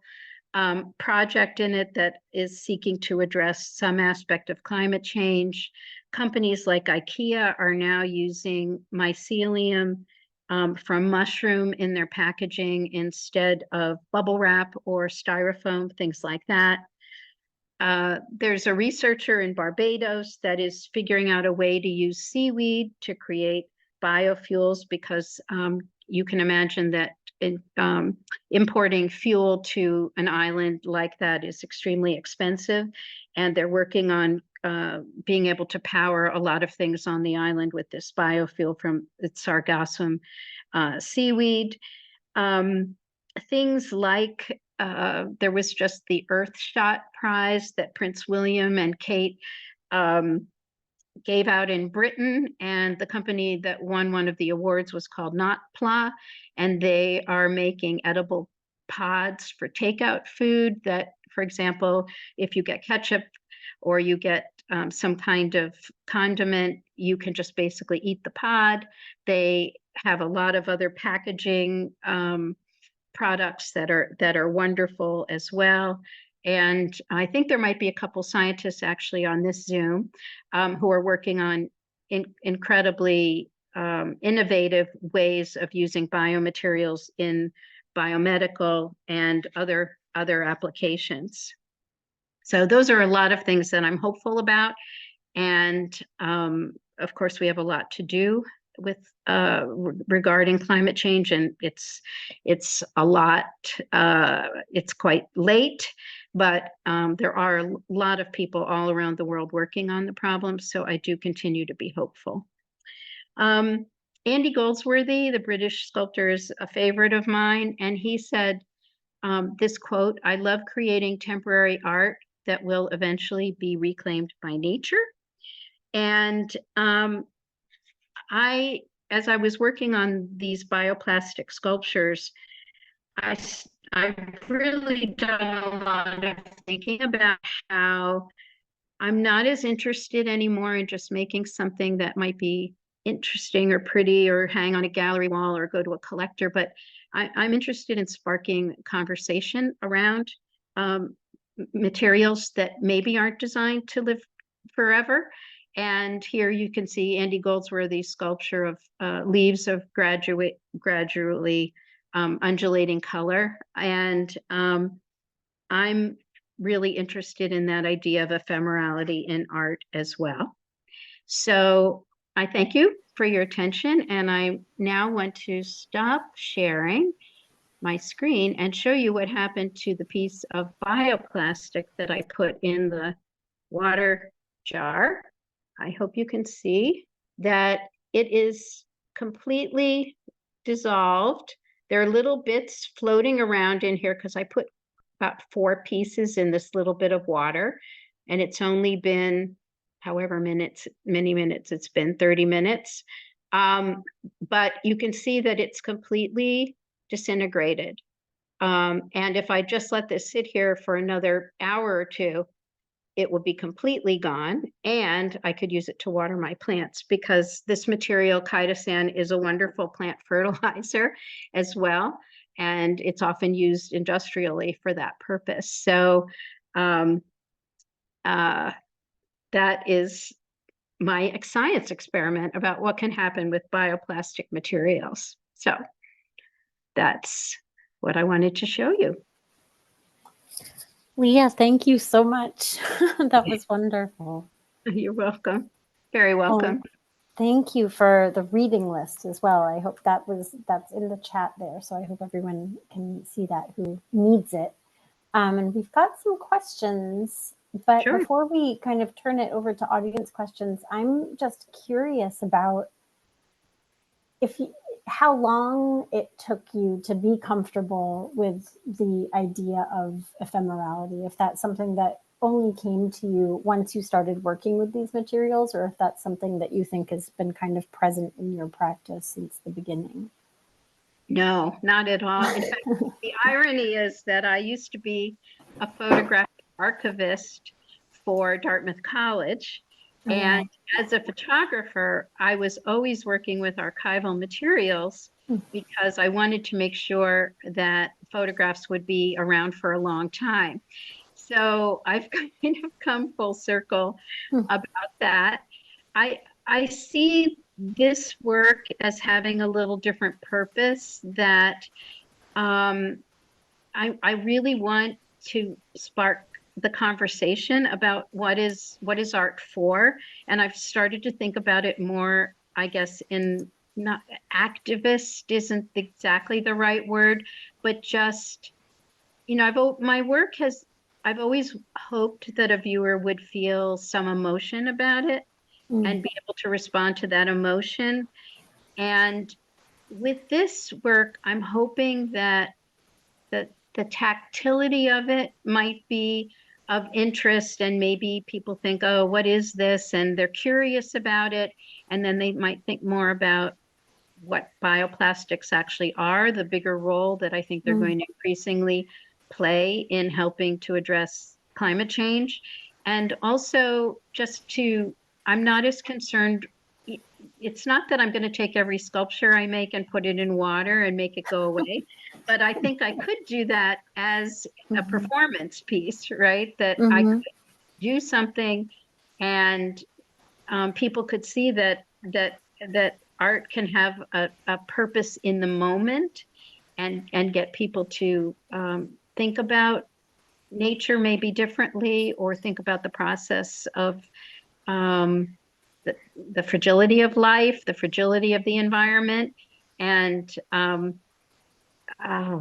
project in it that is seeking to address some aspect of climate change. Companies like IKEA are now using mycelium from mushroom in their packaging instead of bubble wrap or styrofoam, things like that. There's a researcher in Barbados that is figuring out a way to use seaweed to create biofuels, because you can imagine that importing fuel to an island like that is extremely expensive, and they're working on being able to power a lot of things on the island with this biofuel from its sargassum seaweed. Things like there was just the Earthshot Prize that Prince William and Kate gave out in Britain, and the company that won one of the awards was called Notpla, and they are making edible pods for takeout food that, for example, if you get ketchup or you get some kind of condiment, you can just basically eat the pod. They have a lot of other packaging products that are wonderful as well. And I think there might be a couple scientists actually on this Zoom who are working on incredibly innovative ways of using biomaterials in biomedical and other applications. So those are a lot of things that I'm hopeful about. And of course, we have a lot to do with regarding climate change, and it's a lot. It's quite late, but there are a lot of people all around the world working on the problem. So I do continue to be hopeful. Andy Goldsworthy, the British sculptor, is a favorite of mine, and he said this quote: "I love creating temporary art that will eventually be reclaimed by nature." And as I was working on these bioplastic sculptures, I've really done a lot of thinking about how I'm not as interested anymore in just making something that might be interesting or pretty or hang on a gallery wall or go to a collector, but I'm interested in sparking conversation around materials that maybe aren't designed to live forever. And here you can see Andy Goldsworthy's sculpture of leaves of gradually undulating color. And I'm really interested in that idea of ephemerality in art as well. So I thank you for your attention, and I now want to stop sharing my screen and show you what happened to the piece of bioplastic that I put in the water jar. I hope you can see that it is completely dissolved. There are little bits floating around in here because I put about 4 pieces in this little bit of water, and it's only been however many minutes it's been, 30 minutes. But you can see that it's completely disintegrated. And if I just let this sit here for another hour or two, it will be completely gone, and I could use it to water my plants, because this material, chitosan, is a wonderful plant fertilizer as well, and it's often used industrially for that purpose. So that is my science experiment about what can happen with bioplastic materials. So that's what I wanted to show you. Lia, thank you so much. That was wonderful. You're welcome. Very welcome. Thank you for the reading list as well. I hope that's in the chat there. So I hope everyone can see that who needs it. And we've got some questions, but Sure. Before we kind of turn it over to audience questions, I'm just curious about how long it took you to be comfortable with the idea of ephemerality, if that's something that only came to you once you started working with these materials, or if that's something that you think has been kind of present in your practice since the beginning. No, not at all. In fact, the irony is that I used to be a photographic archivist for Dartmouth College. And as a photographer, I was always working with archival materials. because I wanted to make sure that photographs would be around for a long time. So I've kind of come full circle about that. I see this work as having a little different purpose that um, I really want to spark the conversation about what is art for. And I've started to think about it more, I guess, in not activist isn't exactly the right word, but just, my work has, I've always hoped that a viewer would feel some emotion about it and be able to respond to that emotion. And with this work, I'm hoping that the tactility of it might be of interest, and maybe people think, oh, what is this? And they're curious about it. And then they might think more about what bioplastics actually are, the bigger role that I think they're going to increasingly play in helping to address climate change. And also I'm not as concerned. It's not that I'm going to take every sculpture I make and put it in water and make it go away, but I think I could do that as a performance piece, right? That I could do something and people could see that art can have a purpose in the moment and get people to think about nature maybe differently, or think about the process of um, the fragility of life, the fragility of the environment, and uh,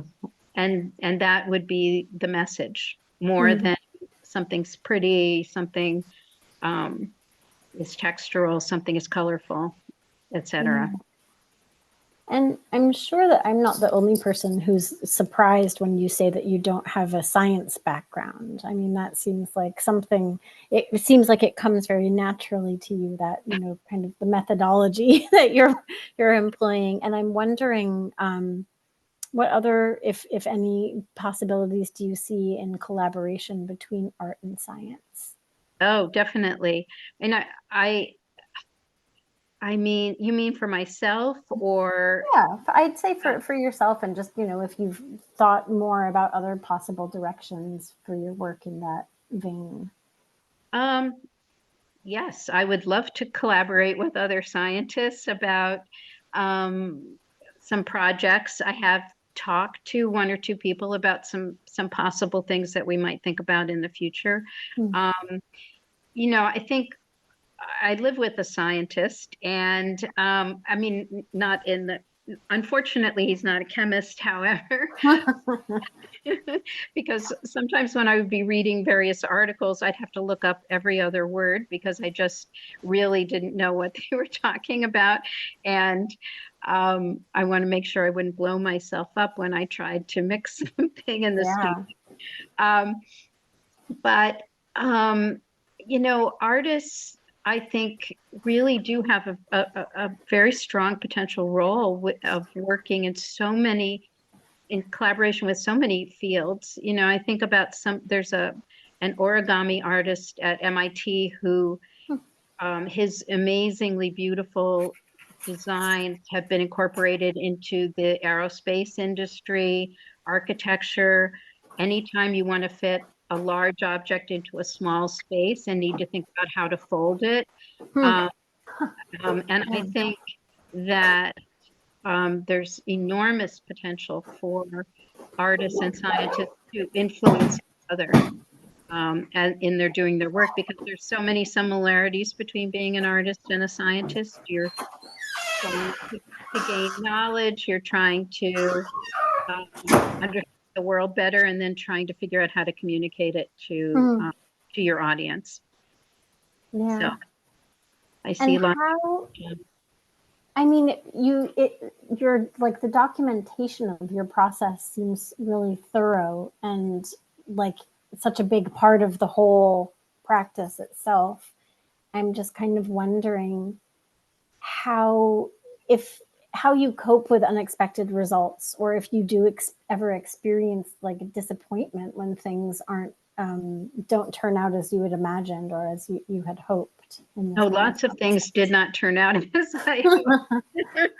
and that would be the message more than something's pretty, something um, is textural, something is colorful, etc. And I'm sure that I'm not the only person who's surprised when you say that you don't have a science background. I mean, that seems like something, it seems like it comes very naturally to you, that, kind of the methodology that you're employing. And I'm wondering, what other, if any, possibilities do you see in collaboration between art and science? Oh, definitely. And I mean, you mean for myself or? Yeah, I'd say for yourself, and just, if you've thought more about other possible directions for your work in that vein. Um, yes, I would love to collaborate with other scientists about um, some projects. I have talked to one or two people about some possible things that we might think about in the future. Um, I think I live with a scientist, and I mean, not in the, unfortunately, he's not a chemist, however, because sometimes when I would be reading various articles, I'd have to look up every other word because I just really didn't know what they were talking about. And I want to make sure I wouldn't blow myself up when I tried to mix something in the studio. Yeah. Um, but artists, I think, really do have a very strong potential role of working in collaboration with so many fields. I think about there's an origami artist at MIT who his amazingly beautiful designs have been incorporated into the aerospace industry, architecture. Anytime you want to fit a large object into a small space and need to think about how to fold it. Um, and I think that there's enormous potential for artists and scientists to influence each other and in their doing their work, because there's so many similarities between being an artist and a scientist. You're trying to gain knowledge, you're trying to understand the world better, and then trying to figure out how to communicate it to your audience. So Yeah. I see And a lot. how, I mean, you're like, the documentation of your process seems really thorough, and like such a big part of the whole practice itself. I'm just kind of wondering how, if how you cope with unexpected results, or if you do ever experience like disappointment when things don't turn out as you had imagined, or as you had hoped in this Oh, kind of lots of things process. did not turn out as I hoped.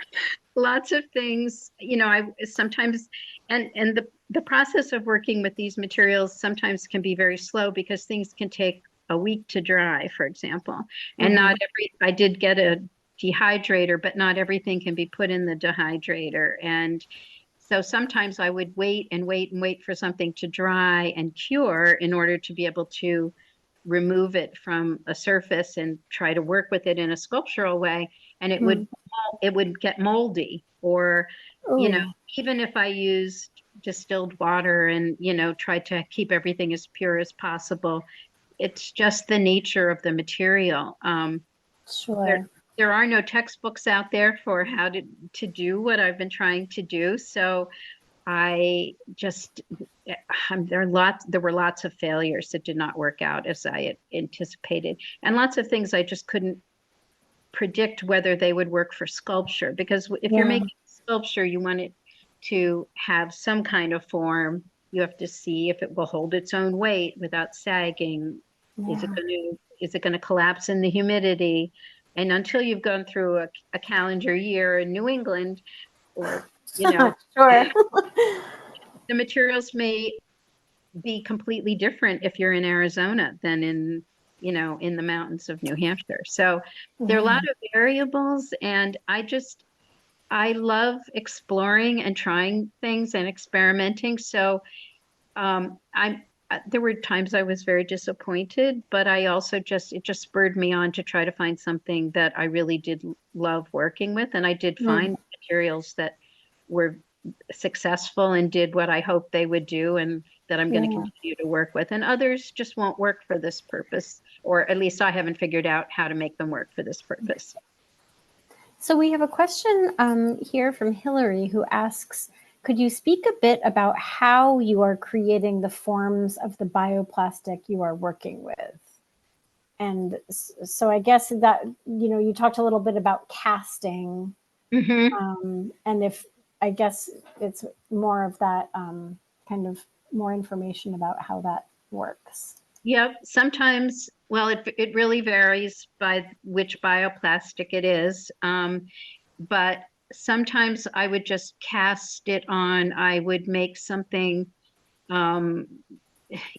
lots of things, I sometimes, and the process of working with these materials sometimes can be very slow because things can take a week to dry, for example. And not every, I did get a dehydrator, but not everything can be put in the dehydrator. And so sometimes I would wait and wait and wait for something to dry and cure in order to be able to remove it from a surface and try to work with it in a sculptural way. And it would get moldy, or, Oh, even if I used distilled water and, tried to keep everything as pure as possible, it's just the nature of the material. There, sure. there are no textbooks out there for how to do what I've been trying to do. So I just, there were lots of failures that did not work out as I had anticipated, and lots of things I just couldn't predict whether they would work for sculpture. Because if you're Yeah, making sculpture, you want it to have some kind of form. You have to see if it will hold its own weight without sagging. yeah. Is it going to collapse in the humidity? And until you've gone through a calendar year in New England, or, Sure. the materials may be completely different if you're in Arizona than in the mountains of New Hampshire. So there are a lot Yeah. of variables, and I love exploring and trying things and experimenting. So there were times I was very disappointed, but I also it just spurred me on to try to find something that I really did love working with. And I did Mm, find materials that were successful and did what I hoped they would do, and that I'm going to yeah. continue to work with. And others just won't work for this purpose, or at least I haven't figured out how to make them work for this purpose. So we have a question here from Hillary who asks, could you speak a bit about how you are creating the forms of the bioplastic you are working with? And so I guess that, you talked a little bit about casting, Hmm. and if, I guess it's more of that kind of more information about how that works. Yep. Sometimes, well, it really varies by which bioplastic it is. But sometimes I would just cast it on. I would make something, um,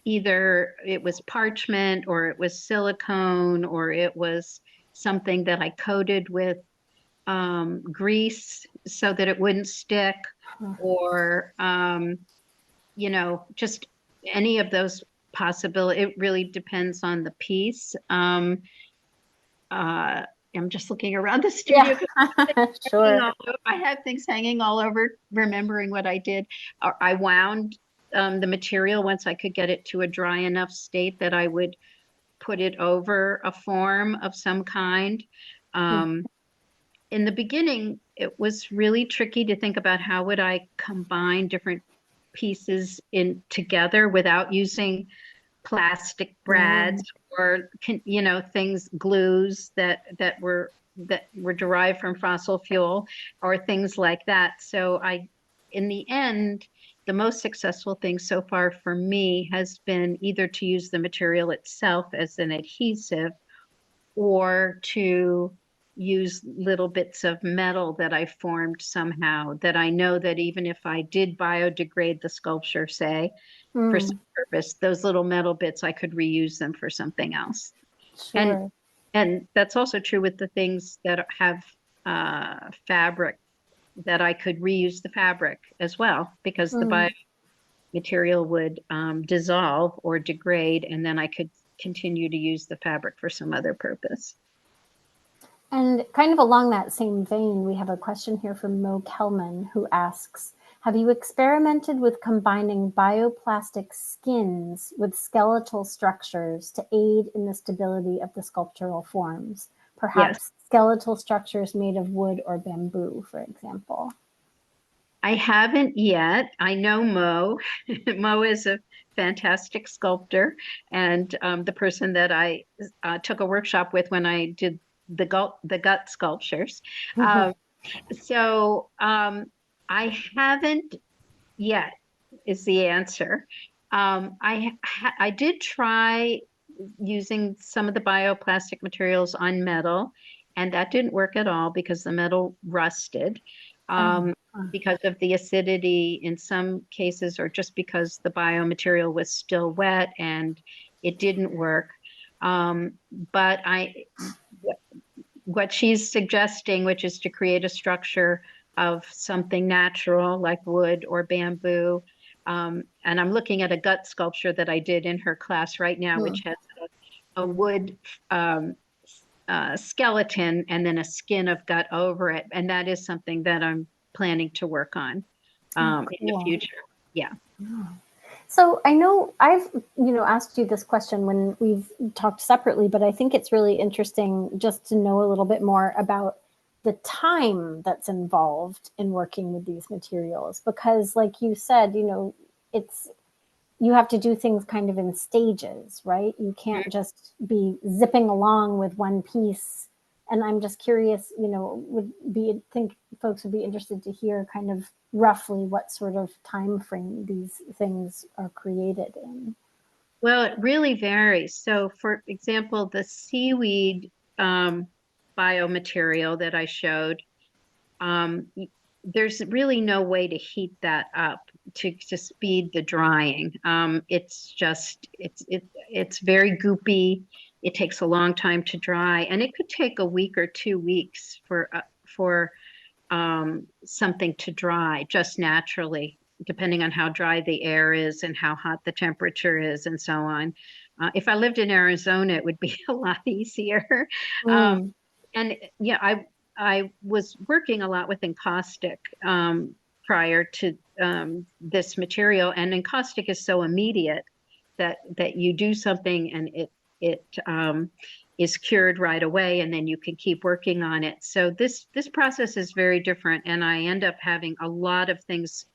either it was parchment, or it was silicone, or it was something that I coated with grease so that it wouldn't stick, or just any of those possible. It really depends on the piece. Uh, I'm just looking around the Yeah, studio. sure. I have things hanging all over, remembering what I did. I wound the material once I could get it to a dry enough state that I would put it over a form of some kind. Um, in the beginning, it was really tricky to think about how would I combine different pieces in together without using plastic brads, Yeah. or things, glues that were derived from fossil fuel, or things like that. So in the end, the most successful thing so far for me has been either to use the material itself as an adhesive, or to use little bits of metal that I formed somehow, that I know that even if I did biodegrade the sculpture, say, for some Mm, purpose, those little metal bits, I could reuse them for something else. And sure. and that's also true with the things that have fabric, that I could reuse the fabric as well, because the Mm. biomaterial would dissolve or degrade, and then I could continue to use the fabric for some other purpose. And kind of along that same vein, we have a question here from Mo Kelman who asks, have you experimented with combining bioplastic skins with skeletal structures to aid in the stability of the sculptural forms? Yes. Perhaps skeletal structures made of wood or bamboo, for example. I haven't yet. I know Mo. Mo is a fantastic sculptor, and the person that I took a workshop with when I did the gut sculptures. Um, so I haven't yet, is the answer. I did try using some of the bioplastic materials on metal, and that didn't work at all because the metal rusted. because of the acidity in some cases, or just because the biomaterial was still wet and it didn't work. But what she's suggesting, which is to create a structure of something natural like wood or bamboo. And I'm looking at a gut sculpture that I did in her class right now, which has a wood skeleton and then a skin of gut over it. And that is something that I'm planning to work on in the future. Yeah. So I know I've, asked you this question when we've talked separately, but I think it's really interesting just to know a little bit more about the time that's involved in working with these materials, because like you said, you have to do things kind of in stages, right? You can't just be zipping along with one piece. And I'm just curious, think folks would be interested to hear kind of roughly what sort of time frame these things are created in. Well, it really varies. So, for example, the seaweed biomaterial that I showed, there's really no way to heat that up to speed the drying. It's very goopy. It takes a long time to dry, and it could take a week or 2 weeks for something to dry just naturally, depending on how dry the air is and how hot the temperature is, and so on. If I lived in Arizona, it would be a lot easier. And yeah, I was working a lot with encaustic prior to this material, and encaustic is so immediate that you do something and it is cured right away, and then you can keep working on it. So this process is very different, and I end up having a lot of things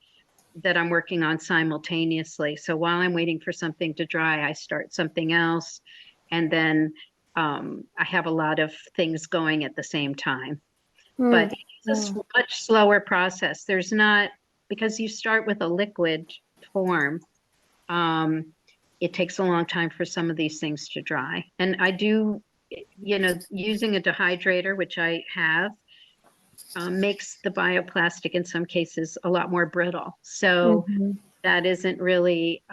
that I'm working on simultaneously. So while I'm waiting for something to dry, I start something else, and then I have a lot of things going at the same time. But it's a much slower process. There's not, because you start with a liquid form, it takes a long time for some of these things to dry. And I do, using a dehydrator, which I have, makes the bioplastic in some cases a lot more brittle. So that isn't really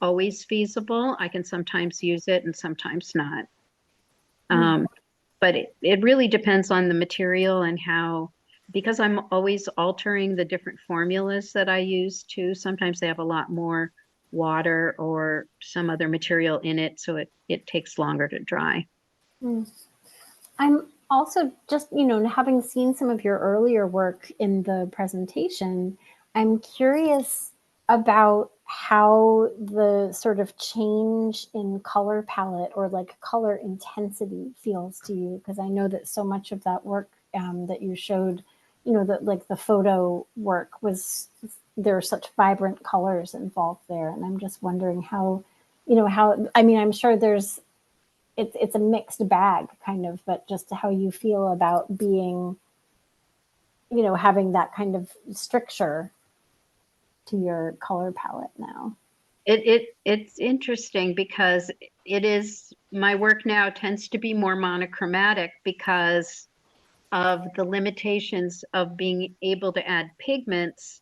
always feasible. I can sometimes use it and sometimes not. But it really depends on the material and how, because I'm always altering the different formulas that I use too. Sometimes they have a lot more water or some other material in it, so it takes longer to dry. I'm also just, having seen some of your earlier work in the presentation, I'm curious about how the sort of change in color palette or like color intensity feels to you, because I know that so much of that work that you showed, that like the photo work was, there are such vibrant colors involved there, and I'm just wondering how, I mean, I'm sure it's a mixed bag kind of, but just how you feel about being, having that kind of stricture to your color palette now. It's interesting because my work now tends to be more monochromatic because of the limitations of being able to add pigments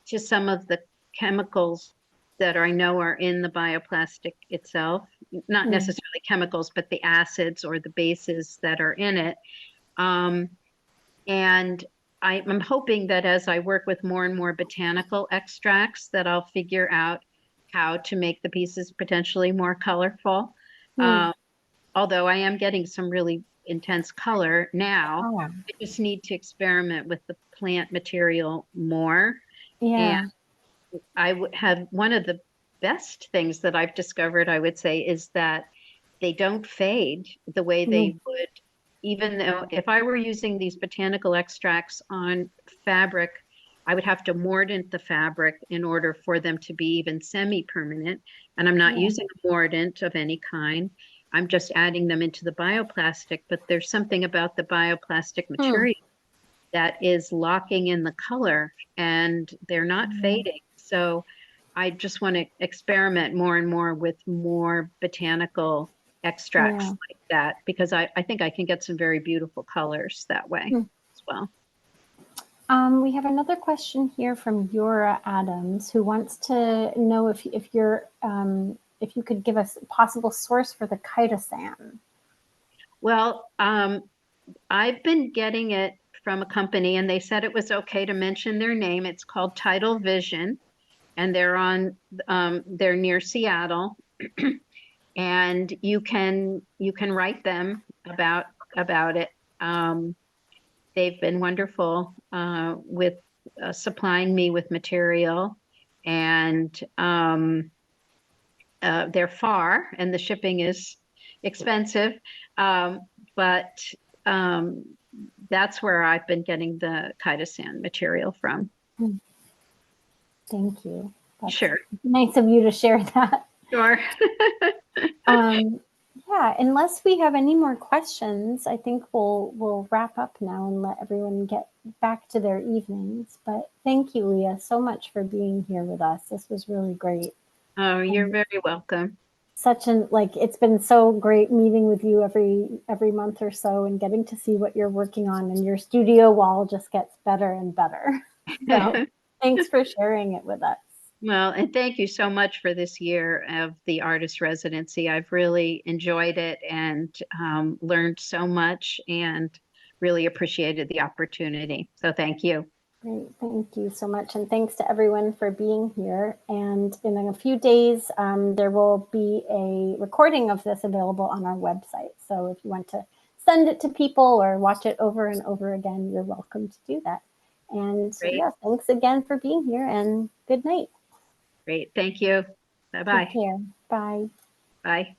to some of the chemicals that I know are in the bioplastic itself. Not necessarily chemicals, but the acids or the bases that are in it. And I'm hoping that as I work with more and more botanical extracts, that I'll figure out how to make the pieces potentially more colorful. Although I am getting some really intense color now. I just need to experiment with the plant material more. And I would have one of the best things that I've discovered, I would say, is that they don't fade the way they would, even though if I were using these botanical extracts on fabric, I would have to mordant the fabric in order for them to be even semi-permanent. And I'm not using a mordant of any kind. I'm just adding them into the bioplastic, but there's something about the bioplastic material that is locking in the color and they're not fading. So I just want to experiment more and more with more botanical extracts like that, because I think I can get some very beautiful colors that way as well. We have another question here from Yura Adams, who wants to know if you could give us a possible source for the chitosan. Well, I've been getting it from a company, and they said it was okay to mention their name. It's called Tidal Vision, and they're near Seattle, and you can write them about it. They've been wonderful with supplying me with material, and they're far, and the shipping is expensive. But um, that's where I've been getting the chitosan material from. Thank you. That's Sure. nice of you to share that. Sure. Um, yeah, unless we have any more questions, I think we'll wrap up now and let everyone get back to their evenings. But thank you, Leah, so much for being here with us. This was really great. Oh, you're And very welcome. it's been so great meeting with you every month or so and getting to see what you're working on, and your studio wall just gets better and better. So thanks for sharing it with us. Well, and thank you so much for this year of the artist residency. I've really enjoyed it and learned so much and really appreciated the opportunity. So thank you. Great. Thank you so much. And thanks to everyone for being here. And in a few days, there will be a recording of this available on our website. So if you want to send it to people or watch it over and over again, you're welcome to do that. And Great. yeah, thanks again for being here, and good night. Great. Thank you. Take Bye-bye. care. Bye. Bye.